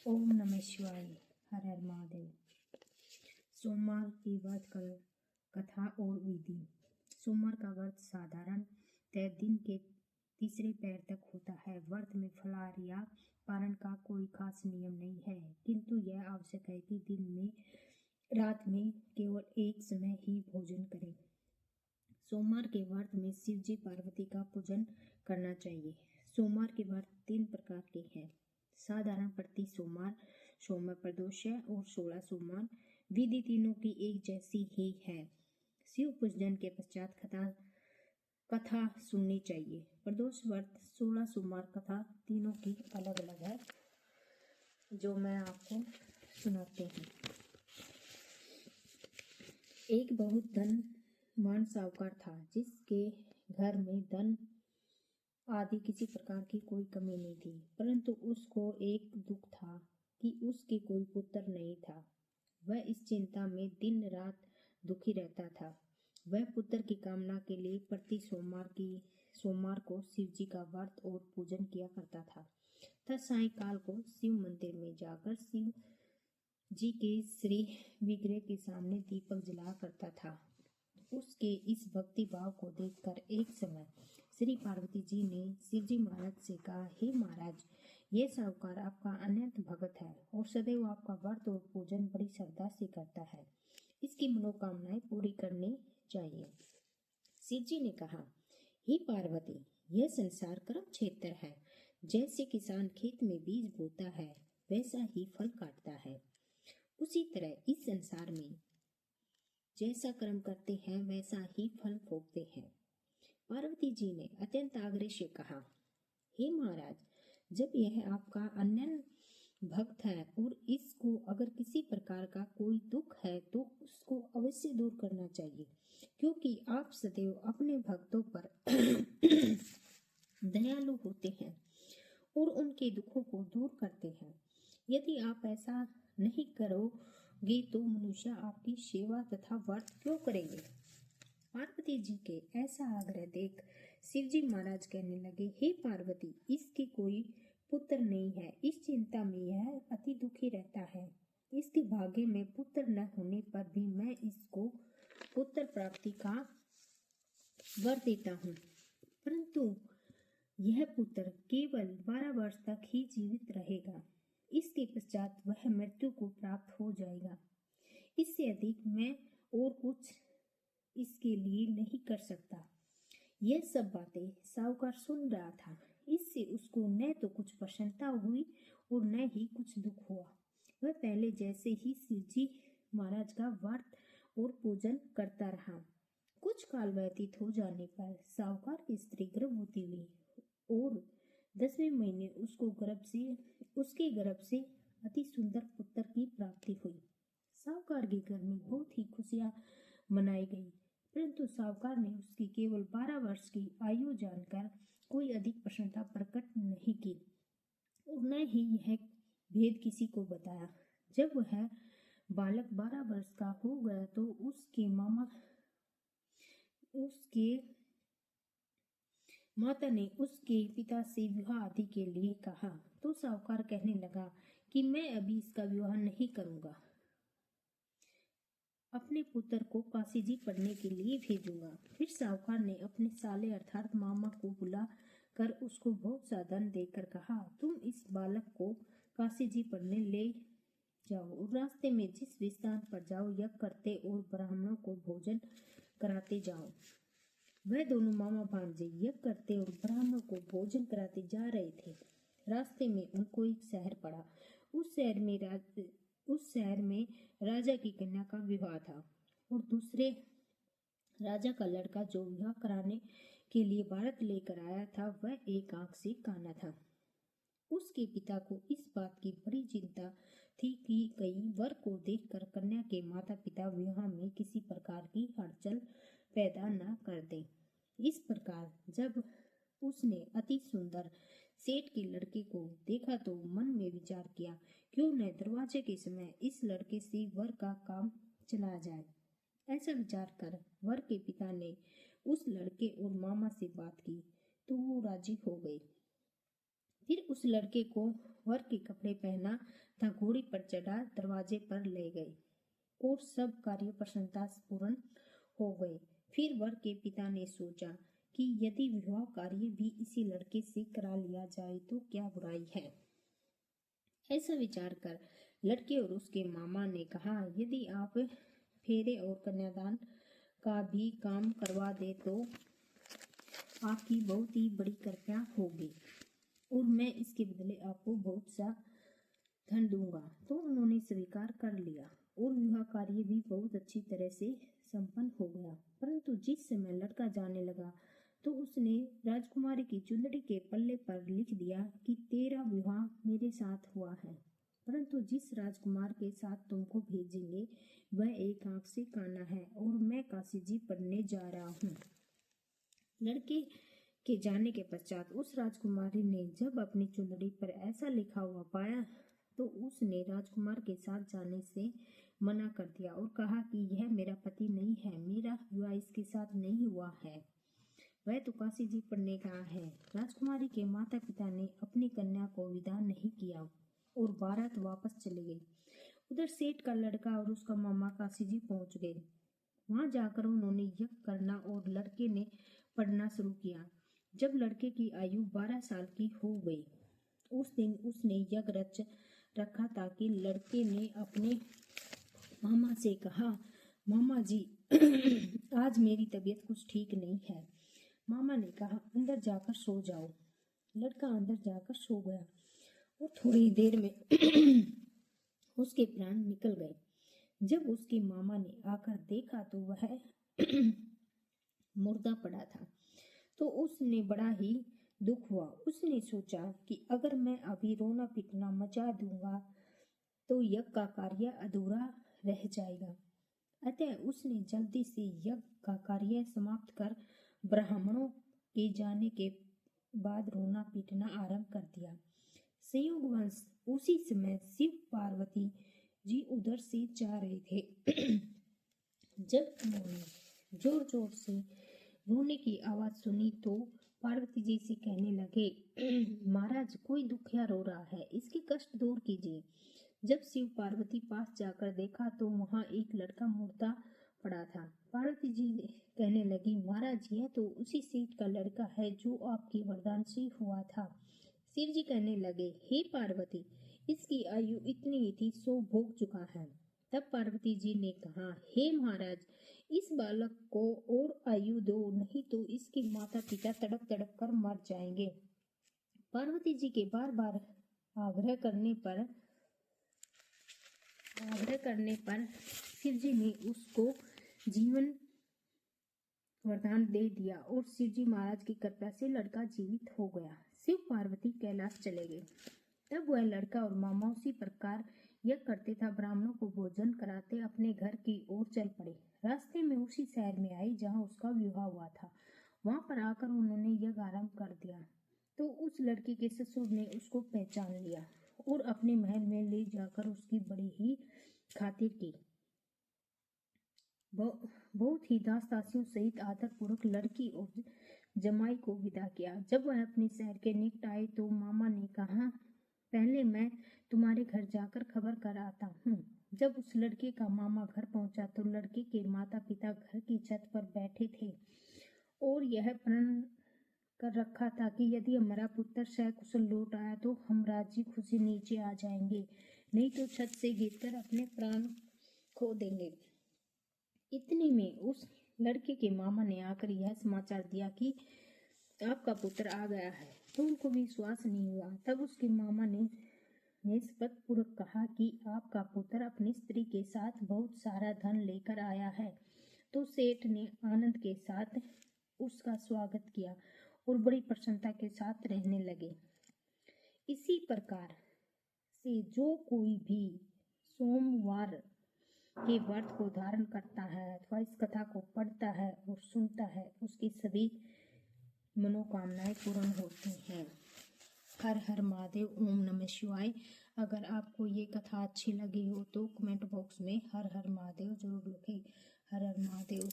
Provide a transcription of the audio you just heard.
ओम नमः शिवाय। हर हर महादेव। सोमवार की व्रत कथा और विधि। सोमवार का व्रत साधारण तय दिन के तीसरे पैर तक होता है। व्रत में फलाहार या पारण का कोई खास नियम नहीं है, किंतु यह आवश्यक है कि दिन में रात में केवल एक समय ही भोजन करें। सोमवार के व्रत में शिव जी पार्वती का पूजन करना चाहिए। सोमवार के व्रत 3 प्रकार के हैं: साधारण प्रति सोमवार, सोमवार प्रदोष और 16 सोमवार। विधि तीनों की एक जैसी ही है। शिव पूजन के पश्चात कथा सुननी चाहिए। प्रदोष व्रत 16 सोमवार कथा तीनों की अलग अलग है, जो मैं आपको सुनाती हूँ। एक बहुत धनवान साहूकार था, जिसके घर में धन आदि किसी प्रकार की कोई कमी नहीं थी, परंतु उसको एक दुख था कि उसके कोई पुत्र नहीं था। वह इस चिंता में दिन रात दुखी रहता था। वह पुत्र की कामना के लिए प्रति सोमवार को शिव जी का व्रत और पूजन किया करता था। तथा सायंकाल को शिव मंदिर में जाकर शिव जी के श्री विग्रह के सामने दीपक जला करता था। उसके इस भक्ति भाव को देखकर एक समय श्री पार्वती जी ने शिव जी महाराज से कहा, हे महाराज, ये साहूकार आपका अनंत भगत है और सदैव आपका व्रत और पूजन बड़ी श्रद्धा से करता है। इसकी मनोकामनाएं पूरी करनी चाहिए। शिव जी ने कहा, हे पार्वती, यह संसार कर्म क्षेत्र है। जैसे किसान खेत में बीज बोता है, वैसा ही फल काटता है। उसी तरह इस संसार में जैसा कर्म करते हैं, वैसा ही फल भोगते हैं। पार्वती जी ने अत्यंत आग्रह से कहा, हे महाराज, जब यह आपका अनन्य भक्त है और इसको अगर किसी प्रकार का कोई दुख है तो उसको अवश्य दूर करना चाहिए, क्योंकि आप सदैव अपने भक्तों पर दयालु होते हैं और उनके दुखों को दूर करते हैं। यदि आप ऐसा नहीं करोगे तो मनुष्य आपकी सेवा तथा व्रत क्यों करेंगे? पार्वती जी के ऐसा आग्रह देख शिवजी महाराज कहने लगे, हे पार्वती, इसके कोई पुत्र नहीं है। इस चिंता में यह अति दुखी रहता है। इसके भाग्य में पुत्र न होने पर भी मैं इसको पुत्र प्राप्ति का वर देता हूँ, परंतु यह पुत्र केवल 12 वर्ष तक ही जीवित रहेगा। इसके पश्चात वह मृत्यु को प्राप्त हो जाएगा। इससे अधिक मैं और कुछ इसके लिए नहीं कर सकता। यह सब बातें साहूकार सुन रहा था। इससे उसको न तो कुछ प्रसन्नता हुई और न ही कुछ दुख हुआ। वह पहले जैसे ही शिवजी महाराज का व्रत और पूजन करता रहा। कुछ काल व्यतीत हो जाने पर साहूकार की स्त्री गर्भवती हुई और 10वें महीने उसके गर्भ से अति सुंदर पुत्र की प्राप्ति हुई। साहूकार के घर में बहुत ही खुशियां मनाई गई, परंतु साहूकार ने उसकी केवल 12 वर्ष की आयु जानकर कोई अधिक प्रसन्नता प्रकट नहीं की और न ही यह भेद किसी को बताया। जब वह बालक 12 वर्ष का हो गया तो उसके माता ने उसके पिता से विवाह आदि के लिए कहा, तो साहूकार कहने लगा कि मैं अभी इसका विवाह नहीं करूंगा, अपने पुत्र को काशी जी पढ़ने के लिए भेजूंगा। फिर साहूकार ने अपने साले अर्थात मामा को बुला कर उसको बहुत सा धन देकर कहा, तुम इस बालक को काशी जी पढ़ने ले जाओ और रास्ते में जिस भी स्थान पर जाओ यज्ञ करते और ब्राह्मणों को भोजन कराते जाओ। वह दोनों मामा भांजे यज्ञ करते और ब्राह्मणों को भोजन कराते जा रहे थे। रास्ते में उनको एक शहर पड़ा। उस शहर में राजा की कन्या का विवाह था और दूसरे राजा का लड़का जो विवाह कराने के लिए भारत लेकर आया था, वह एक आंख से काना था। उसके पिता को इस बात की बड़ी चिंता थी कि कहीं वर को देखकर कन्या के माता पिता विवाह में किसी प्रकार की हलचल पैदा न कर दें। इस प्रकार जब उसने अति सुंदर सेठ के लड़के को देखा तो मन में विचार किया, क्यों न दरवाजे के समय इस लड़के से वर का काम चला जाए। ऐसा विचार कर वर के पिता ने उस लड़के और मामा से बात की तो वो राजी हो गए। फिर उस लड़के को वर के कपड़े पहना चढ़ा दरवाजे पर ले गए और सब कार्य प्रसन्नता से पूर्ण हो गए। फिर वर के पिता ने सोचा कि यदि विवाह कार्य भी इसी लड़के से करा लिया जाए तो क्या बुराई है। ऐसा विचार कर लड़के और उसके मामा ने कहा, यदि आप फेरे और कन्यादान का भी काम करवा दे तो आपकी बहुत ही बड़ी कृपा होगी और मैं इसके बदले आपको बहुत सा धन दूंगा। तो उन्होंने स्वीकार कर लिया और विवाह कार्य भी बहुत अच्छी तरह से संपन्न हो गया। परंतु जिस समय लड़का जाने लगा तो उसने राजकुमारी की चुंदड़ी के पल्ले पर लिख दिया कि तेरा विवाह मेरे साथ हुआ है, परंतु जिस राजकुमार के साथ तुमको भेजेंगे वह एक आंख से काना है और मैं काशी जी पढ़ने जा रहा हूँ। लड़के के जाने के पश्चात उस राजकुमारी ने जब अपनी चुंदड़ी पर ऐसा लिखा हुआ पाया तो उसने राजकुमार के साथ जाने से मना कर दिया और कहा कि यह मेरा पति नहीं है, मेरा विवाह इसके साथ नहीं हुआ है, वह तो काशी जी पढ़ने गया है। राजकुमारी के माता पिता ने अपनी कन्या को विदा नहीं किया और बारात वापस चले गई। उधर सेठ का लड़का और उसका मामा काशी जी पहुंच गए। वहां जाकर उन्होंने यज्ञ करना और लड़के ने पढ़ना शुरू किया। जब लड़के की आयु 12 साल की हो गई उस दिन उसने यज्ञ रच रखा ताकि लड़के ने अपने मामा से कहा, मामा जी आज मेरी तबीयत कुछ ठीक नहीं है। मामा ने कहा, अंदर जाकर सो जाओ। लड़का अंदर जाकर सो गया और थोड़ी देर में उसके प्राण निकल गए। जब उसके मामा ने आकर देखा तो वह मुर्दा पड़ा था तो उसने बड़ा ही दुख हुआ। उसने सोचा कि अगर मैं अभी रोना पीटना मचा दूंगा तो यज्ञ का कार्य अधूरा रह जाएगा। अतः उसने जल्दी से यज्ञ का कार्य समाप्त कर ब्राह्मणों के जाने के बाद रोना पीटना आरंभ कर दिया। संयोगवश उसी समय शिव पार्वती जी उधर से जा रहे थे। जब उन्होंने जोर जोर से रोने की आवाज सुनी तो पार्वती जी से कहने लगे, महाराज कोई दुखिया रो रहा है, इसके कष्ट दूर कीजिए। जब शिव पार्वती पास जाकर देखा तो वहां एक लड़का मुर्दा पड़ा था। पार्वती जी कहने लगी, महाराज यह तो उसी सेठ का लड़का है जो आपकी वरदान से हुआ था। शिव जी कहने लगे, हे पार्वती इसकी आयु इतनी ही थी सो भोग चुका है। तब पार्वती जी ने कहा, हे महाराज इस बालक को और आयु दो, नहीं तो इसके माता पिता तड़प तड़प कर मर जाएंगे। पार्वती जी के बार बार आग्रह करने पर शिव जी ने उसको जीवन वरदान दे दिया और शिव जी महाराज की कृपा से लड़का जीवित हो गया। शिव पार्वती कैलाश चले गए। तब वह लड़का और मामा उसी प्रकार यह करते था, ब्राह्मणों को भोजन कराते अपने घर की ओर चल पड़े। रास्ते में उसी शहर में आई जहाँ उसका विवाह हुआ था। वहां पर आकर उन्होंने यज्ञ आरंभ कर दिया तो उस लड़के के ससुर ने उसको पहचान लिया और अपने महल में ले जाकर उसकी बड़ी ही खातिर की। बहुत ही दास दासियों सहित आदर पूर्वक लड़की और जमाई को विदा किया। जब वह अपने शहर के निकट आए तो मामा ने कहा, पहले मैं तुम्हारे घर जाकर खबर कर आता हूँ। जब उस लड़के का मामा घर पहुंचा तो लड़के के माता पिता घर की छत पर बैठे थे और यह प्रण कर रखा था कि यदि हमारा पुत्र सकुशल लौट आया तो हम राजी खुशी नीचे आ जाएंगे, नहीं तो छत से गिरकर अपने प्राण खो देंगे। इतने में उस लड़के के मामा ने आकर यह समाचार दिया कि आपका पुत्र आ गया है, तो उनको विश्वास नहीं हुआ। तब उसके मामा ने निष्पत पूर्वक कहा कि आपका पुत्र अपनी स्त्री के साथ बहुत सारा धन लेकर आया है। तो सेठ ने आनंद के साथ उसका स्वागत किया और बड़ी प्रसन्नता के साथ रहने लगे। इसी प्रकार से जो कोई भी सोमवार के व्रत को धारण करता है अथवा इस कथा को पढ़ता है और सुनता है उसकी सभी मनोकामनाएं पूर्ण होती हैं। हर हर महादेव, ओम नमः शिवाय। अगर आपको ये कथा अच्छी लगी हो तो कमेंट बॉक्स में हर हर महादेव जरूर लिखें। हर हर महादेव।